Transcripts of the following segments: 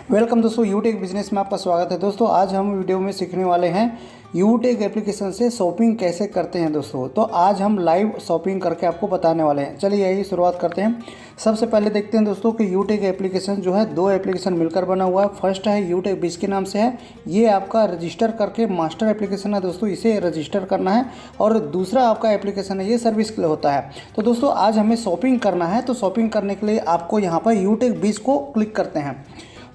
Welcome दोस्तों, यूटेक business में आपका स्वागत है। दोस्तों आज हम वीडियो में सीखने वाले हैं यूटेक एप्लीकेशन से शॉपिंग कैसे करते हैं। दोस्तों तो आज हम लाइव शॉपिंग करके आपको बताने वाले हैं। चलिए यही शुरुआत करते हैं। सबसे पहले देखते हैं दोस्तों कि यूटेक एप्लीकेशन जो है दो एप्लीकेशन मिलकर बना हुआ है। फर्स्ट है यूटेक बिज के नाम से है, ये आपका रजिस्टर करके मास्टर एप्लीकेशन है दोस्तों, इसे रजिस्टर करना है। और दूसरा आपका एप्लीकेशन है, ये सर्विस के लिए होता है। तो दोस्तों आज हमें शॉपिंग करना है, तो शॉपिंग करने के लिए आपको यहाँ पर यूटेक बिज को क्लिक करते हैं।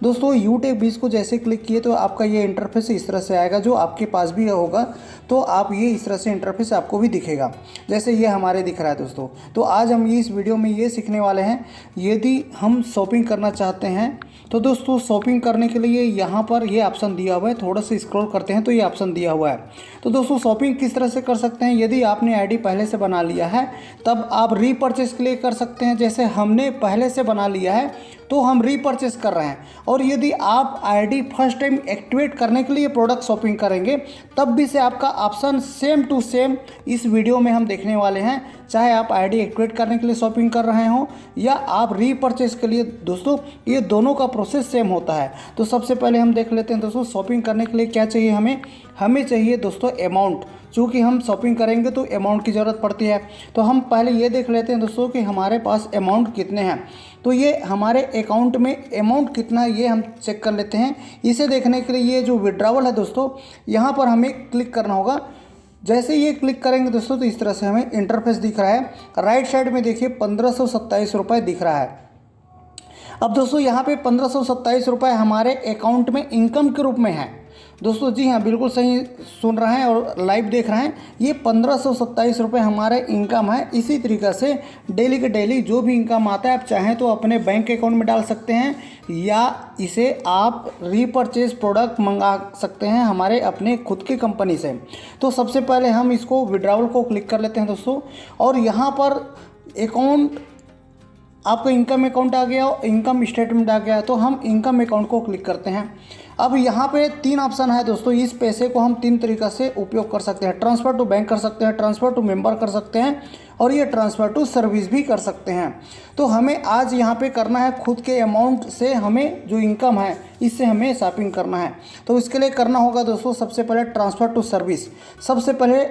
दोस्तों यूटेक बिज को जैसे क्लिक किए तो आपका ये इंटरफेस इस तरह से आएगा, जो आपके पास भी होगा तो आप ये इस तरह से इंटरफेस आपको भी दिखेगा, जैसे ये हमारे दिख रहा है दोस्तों। तो आज हम इस वीडियो में ये सीखने वाले हैं, यदि हम शॉपिंग करना चाहते हैं तो दोस्तों शॉपिंग करने के लिए यहाँ पर ये ऑप्शन दिया हुआ है। थोड़ा सा स्क्रॉल करते हैं तो ये ऑप्शन दिया हुआ है। तो दोस्तों शॉपिंग किस तरह से कर सकते हैं, यदि आपने आईडी पहले से बना लिया है तब आप रीपरचेस के लिए कर सकते हैं। जैसे हमने पहले से बना लिया है तो हम रीपरचेस कर रहे हैं। और यदि आप आईडी फर्स्ट टाइम एक्टिवेट करने के लिए प्रोडक्ट शॉपिंग करेंगे तब भी से आपका ऑप्शन सेम टू सेम इस वीडियो में हम देखने वाले हैं। चाहे आप आईडी एक्टिवेट करने के लिए शॉपिंग कर रहे हो या आप रीपरचेस के लिए, दोस्तों ये दोनों का प्रोसेस सेम होता है। तो सबसे पहले हम देख लेते हैं दोस्तों शॉपिंग करने के लिए क्या चाहिए। हमें चाहिए दोस्तों अमाउंट। चूँकि हम शॉपिंग करेंगे तो अमाउंट की ज़रूरत पड़ती है। तो हम पहले ये देख लेते हैं दोस्तों कि हमारे पास अमाउंट कितने हैं। तो ये हमारे अकाउंट में अमाउंट कितना है ये हम चेक कर लेते हैं। इसे देखने के लिए ये जो विड्रॉवल है दोस्तों, यहाँ पर हमें क्लिक करना होगा। जैसे ये क्लिक करेंगे दोस्तों तो इस तरह से हमें इंटरफेस दिख रहा है। राइट साइड में देखिए 1527 रुपये दिख रहा है। अब दोस्तों यहाँ पे 1527 रुपये हमारे अकाउंट में इनकम के रूप में है। दोस्तों जी हाँ, बिल्कुल सही सुन रहे हैं और लाइव देख रहे हैं। ये 1527 रुपये हमारे इनकम है। इसी तरीक़े से डेली के डेली जो भी इनकम आता है आप चाहें तो अपने बैंक अकाउंट में डाल सकते हैं या इसे आप रीपरचेज प्रोडक्ट मंगा सकते हैं हमारे अपने खुद की कंपनी से। तो सबसे पहले हम इसको विड्रॉवल को क्लिक कर लेते हैं दोस्तों। और यहाँ पर अकाउंट, आपका इनकम अकाउंट आ गया और इनकम स्टेटमेंट आ गया, तो हम इनकम अकाउंट को क्लिक करते हैं। अब यहाँ पे तीन ऑप्शन है दोस्तों। इस पैसे को हम तीन तरीक़ा से उपयोग कर सकते हैं। ट्रांसफ़र टू बैंक कर सकते हैं, ट्रांसफ़र टू मेंबर कर सकते हैं और ये ट्रांसफ़र टू सर्विस भी कर सकते हैं। तो हमें आज यहाँ पे करना है खुद के अमाउंट से, हमें जो इनकम है इससे हमें शॉपिंग करना है। तो इसके लिए करना होगा दोस्तों सबसे पहले ट्रांसफ़र टू सर्विस। सबसे पहले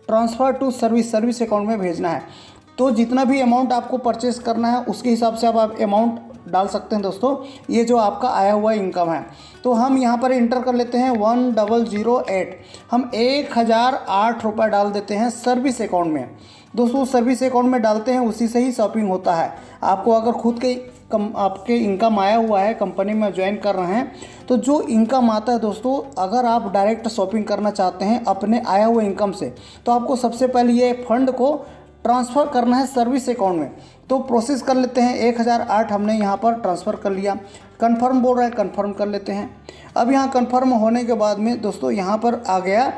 ट्रांसफ़र टू सर्विस अकाउंट में भेजना है। तो जितना भी अमाउंट आपको परचेस करना है उसके हिसाब से आप अमाउंट डाल सकते हैं दोस्तों। ये जो आपका आया हुआ इनकम है तो हम यहाँ पर इंटर कर लेते हैं 1008। हम 1008 रुपये डाल देते हैं सर्विस अकाउंट में। दोस्तों सर्विस अकाउंट में डालते हैं, उसी से ही शॉपिंग होता है। आपको अगर खुद के आपके इनकम आया हुआ है, कंपनी में ज्वाइन कर रहे हैं, तो जो इनकम आता है दोस्तों, अगर आप डायरेक्ट शॉपिंग करना चाहते हैं अपने आया हुए इनकम से, तो आपको सबसे पहले ये फंड को ट्रांसफ़र करना है सर्विस अकाउंट में। तो प्रोसेस कर लेते हैं। 1008 हमने यहाँ पर ट्रांसफ़र कर लिया। कंफर्म बोल रहा है, कंफर्म कर लेते हैं। अब यहाँ कंफर्म होने के बाद में दोस्तों यहाँ पर आ गया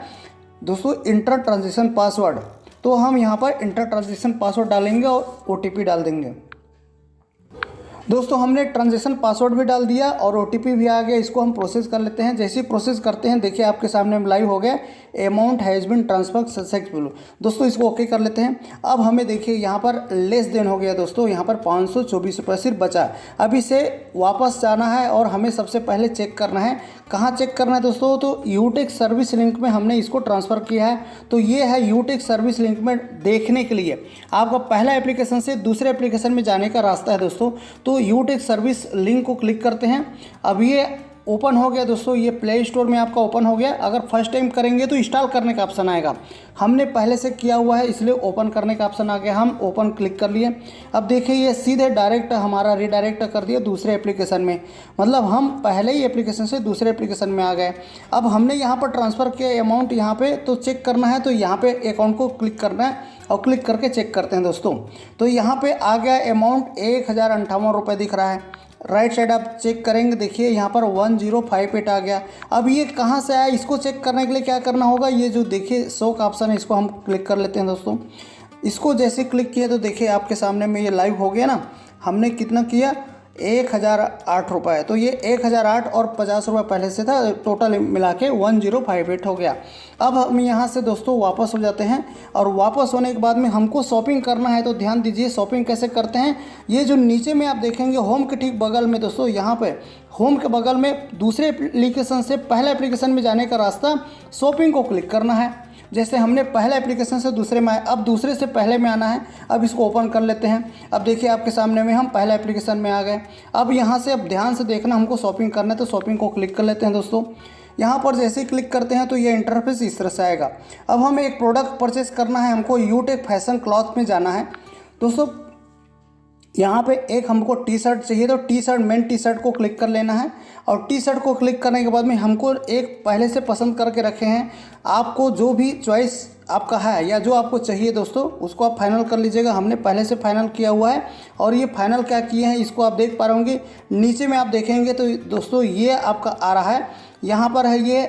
दोस्तों इंटर ट्रांजेक्शन पासवर्ड। तो हम यहाँ पर इंटर ट्रांजेक्शन पासवर्ड डालेंगे और OTP डाल देंगे। दोस्तों हमने ट्रांजेक्शन पासवर्ड भी डाल दिया और OTP भी आ गया। इसको हम प्रोसेस कर लेते हैं। जैसे ही प्रोसेस करते हैं देखिए आपके सामने लाइव हो गया, amount has been transfer successful. दोस्तों इसको ओके कर लेते हैं। अब हमें देखिए यहाँ पर लेस देन हो गया दोस्तों, यहाँ पर 524 रुपये सिर्फ बचा। अब इसे वापस जाना है और हमें सबसे पहले चेक करना है। कहाँ चेक करना है दोस्तों, तो यूटेक सर्विस लिंक में हमने इसको ट्रांसफ़र किया है। तो ये है यूटेक सर्विस लिंक में देखने के लिए आपका पहला एप्लीकेशन से दूसरे एप्लीकेशन में जाने का रास्ता है दोस्तों। तो यूटेक सर्विस लिंक को क्लिक करते हैं। अब ये ओपन हो गया दोस्तों, ये प्ले स्टोर में आपका ओपन हो गया। अगर फर्स्ट टाइम करेंगे तो इंस्टॉल करने का ऑप्शन आएगा। हमने पहले से किया हुआ है इसलिए ओपन करने का ऑप्शन आ गया। हम ओपन क्लिक कर लिए। अब देखिए ये सीधे डायरेक्ट हमारा रीडायरेक्ट कर दिया दूसरे एप्लीकेशन में, मतलब हम पहले ही एप्लीकेशन से दूसरे एप्लीकेशन में आ गए। अब हमने यहाँ पर ट्रांसफ़र किया अमाउंट यहाँ पे तो चेक करना है, तो यहाँ पे अकाउंट को क्लिक करना है और क्लिक करके चेक करते हैं दोस्तों। तो यहाँ पे आ गया अमाउंट 1058 रुपये दिख रहा है। राइट साइड आप चेक करेंगे देखिए यहाँ पर 1058 आ गया। अब ये कहाँ से आया, इसको चेक करने के लिए क्या करना होगा, ये जो देखिए शो का ऑप्शन है इसको हम क्लिक कर लेते हैं दोस्तों। इसको जैसे क्लिक किया तो देखिए आपके सामने में ये लाइव हो गया ना। हमने कितना किया, 1008 रुपये। तो ये 1008 और 50 रुपये पहले से था, टोटल मिला के 1058 हो गया। अब हम यहाँ से दोस्तों वापस हो जाते हैं, और वापस होने के बाद में हमको शॉपिंग करना है। तो ध्यान दीजिए शॉपिंग कैसे करते हैं। ये जो नीचे में आप देखेंगे होम के ठीक बगल में दोस्तों, यहाँ पे होम के बगल में दूसरे एप्लीकेशन से पहले एप्लीकेशन में जाने का रास्ता शॉपिंग को क्लिक करना है। जैसे हमने पहले एप्लीकेशन से दूसरे में आए, अब दूसरे से पहले में आना है। अब इसको ओपन कर लेते हैं। अब देखिए आपके सामने में हम पहले एप्लीकेशन में आ गए। अब यहाँ से अब ध्यान से देखना, हमको शॉपिंग करना है तो शॉपिंग को क्लिक कर लेते हैं दोस्तों। यहाँ पर जैसे ही क्लिक करते हैं तो ये इंटरफेस इस तरह से आएगा। अब हमें एक प्रोडक्ट परचेस करना है, हमको यूटेक फैशन क्लॉथ में जाना है दोस्तों। यहाँ पे एक हमको टी शर्ट चाहिए, तो T shirt main T shirt को क्लिक कर लेना है। और टी शर्ट को क्लिक करने के बाद में हमको एक पहले से पसंद करके रखे हैं, आपको जो भी चॉइस आपका है या जो आपको चाहिए दोस्तों उसको आप फाइनल कर लीजिएगा। हमने पहले से फाइनल किया हुआ है, और ये फाइनल क्या किए हैं इसको आप देख पा रहे होंगे। नीचे में आप देखेंगे तो दोस्तों ये आपका आ रहा है, यहाँ पर है ये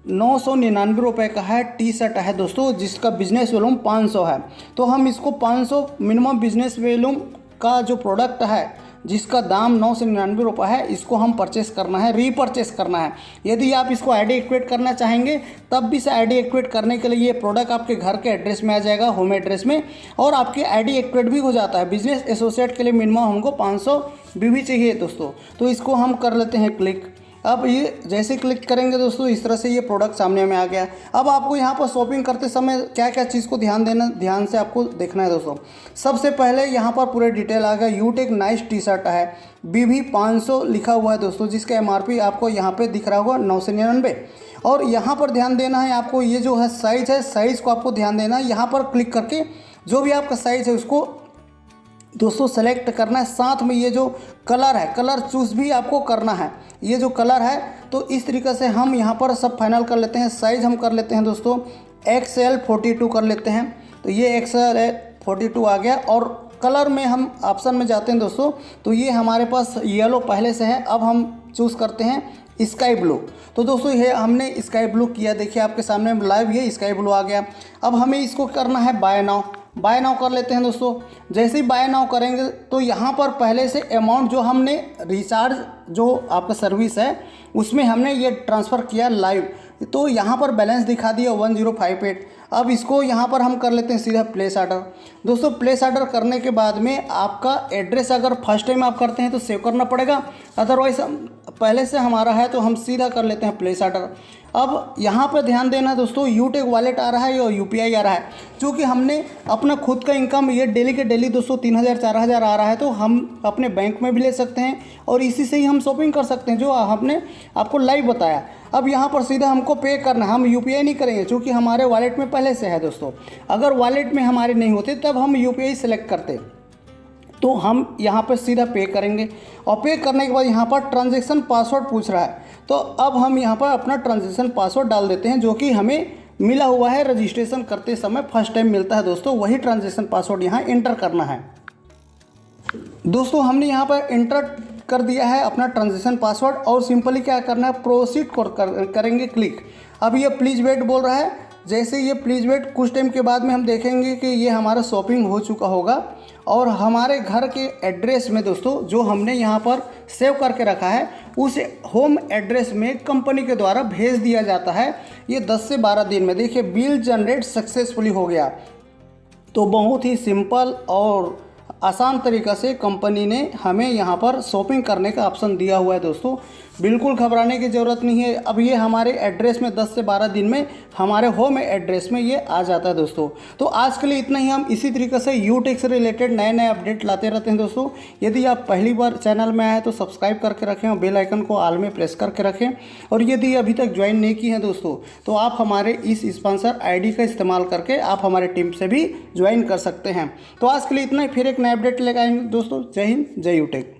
999 रुपये का है टी शर्ट है दोस्तों, जिसका बिजनेस वॉल्यूम 500 है। तो हम इसको 500 मिनिमम बिजनेस वॉल्यूम का जो प्रोडक्ट है जिसका दाम 999 रुपये है, इसको हम परचेस करना है, रीपरचेस करना है। यदि आप इसको आईडी एक्टिवेट करना चाहेंगे तब भी से आईडी एक्टिवेट करने के लिए ये प्रोडक्ट आपके घर के एड्रेस में आ जाएगा, होम एड्रेस में, और आपकी आईडी एक्टिवेट भी हो जाता है। बिजनेस एसोसिएट के लिए मिनिमम हमको 500 भी चाहिए दोस्तों। तो इसको हम कर लेते हैं क्लिक। अब ये जैसे क्लिक करेंगे दोस्तों इस तरह से ये प्रोडक्ट सामने में आ गया। अब आपको यहाँ पर शॉपिंग करते समय क्या क्या चीज़ को ध्यान से आपको देखना है दोस्तों। सबसे पहले यहाँ पर पूरे डिटेल आ गया। यूटेक नाइस टी शर्ट है, BB 500 लिखा हुआ है दोस्तों, जिसका MRP आपको यहाँ पे दिख रहा होगा 999। और यहाँ पर ध्यान देना है आपको, ये जो है साइज़ को आपको ध्यान देना है। यहाँ पर क्लिक करके जो भी आपका साइज़ है उसको दोस्तों सेलेक्ट करना है। साथ में ये जो कलर है, कलर चूज़ भी आपको करना है। ये जो कलर है तो इस तरीके से हम यहाँ पर सब फाइनल कर लेते हैं। साइज़ हम कर लेते हैं दोस्तों XL 42 कर लेते हैं। तो ये XL 42 आ गया। और कलर में हम ऑप्शन में जाते हैं दोस्तों, तो ये हमारे पास येलो पहले से है। अब हम चूज़ करते हैं स्काई ब्लू। तो दोस्तों ये हमने स्काई ब्लू किया, देखिए आपके सामने लाइव ये स्काई ब्लू आ गया। अब हमें इसको करना है बाय नाउ कर लेते हैं दोस्तों। जैसे ही बाय नाउ करेंगे तो यहाँ पर पहले से अमाउंट जो हमने रिचार्ज जो आपका सर्विस है उसमें हमने ये ट्रांसफ़र किया लाइव, तो यहाँ पर बैलेंस दिखा दिया 1058। अब इसको यहाँ पर हम कर लेते हैं सीधा प्लेस ऑर्डर। दोस्तों प्लेस ऑर्डर करने के बाद में आपका एड्रेस अगर फर्स्ट टाइम आप करते हैं तो सेव करना पड़ेगा, अदरवाइज पहले से हमारा है तो हम सीधा कर लेते हैं प्लेस ऑर्डर। अब यहाँ पर ध्यान देना दोस्तों, यूटेक वॉलेट आ रहा है और UPI आ रहा है। क्योंकि हमने अपना खुद का इनकम ये डेली के डेली दोस्तों 3000 4000 आ रहा है, तो हम अपने बैंक में भी ले सकते हैं और इसी से ही हम शॉपिंग कर सकते हैं जो हमने आपको लाइव बताया। अब यहाँ पर सीधा हमको पे करना है, हम UPI नहीं करेंगे क्योंकि हमारे वॉलेट में पहले से है दोस्तों। अगर वॉलेट में हमारे नहीं होते तब हम UPI सेलेक्ट करते, तो हम यहाँ पर सीधा पे करेंगे। और पे करने के बाद यहाँ पर ट्रांजैक्शन पासवर्ड पूछ रहा है, तो अब हम यहाँ पर अपना ट्रांजैक्शन पासवर्ड डाल देते हैं जो कि हमें मिला हुआ है रजिस्ट्रेशन करते समय, फर्स्ट टाइम मिलता है दोस्तों। वही ट्रांजैक्शन पासवर्ड यहाँ एंटर करना है दोस्तों। हमने यहाँ पर एंटर कर दिया है अपना ट्रांजैक्शन पासवर्ड, और सिंपली क्या करना है प्रोसीड करेंगे क्लिक। अब ये प्लीज़ वेट बोल रहा है। जैसे ये प्लीज़ वेट कुछ टाइम के बाद में हम देखेंगे कि ये हमारा शॉपिंग हो चुका होगा, और हमारे घर के एड्रेस में दोस्तों जो हमने यहाँ पर सेव करके रखा है उस होम एड्रेस में कंपनी के द्वारा भेज दिया जाता है। ये 10 से 12 दिन में देखिए बिल जनरेट सक्सेसफुली हो गया। तो बहुत ही सिंपल और आसान तरीक़ा से कंपनी ने हमें यहाँ पर शॉपिंग करने का ऑप्शन दिया हुआ है दोस्तों। बिल्कुल घबराने की ज़रूरत नहीं है। अब ये हमारे एड्रेस में 10 से 12 दिन में हमारे होम एड्रेस में ये आ जाता है दोस्तों। तो आज के लिए इतना ही। हम इसी तरीके से यूटेक से रिलेटेड नए नए अपडेट लाते रहते हैं दोस्तों। यदि आप पहली बार चैनल में आए हैं तो सब्सक्राइब करके रखें और बेल आइकन को ऑल में प्रेस करके रखें। और यदि अभी तक ज्वाइन नहीं की हैं दोस्तों तो आप हमारे इस स्पॉन्सर ID का इस्तेमाल करके आप हमारे टीम से भी ज्वाइन कर सकते हैं। तो आज के लिए इतना ही। फिर एक नया अपडेट लेकर आएंगे दोस्तों। जय हिंद, जय यूटेक।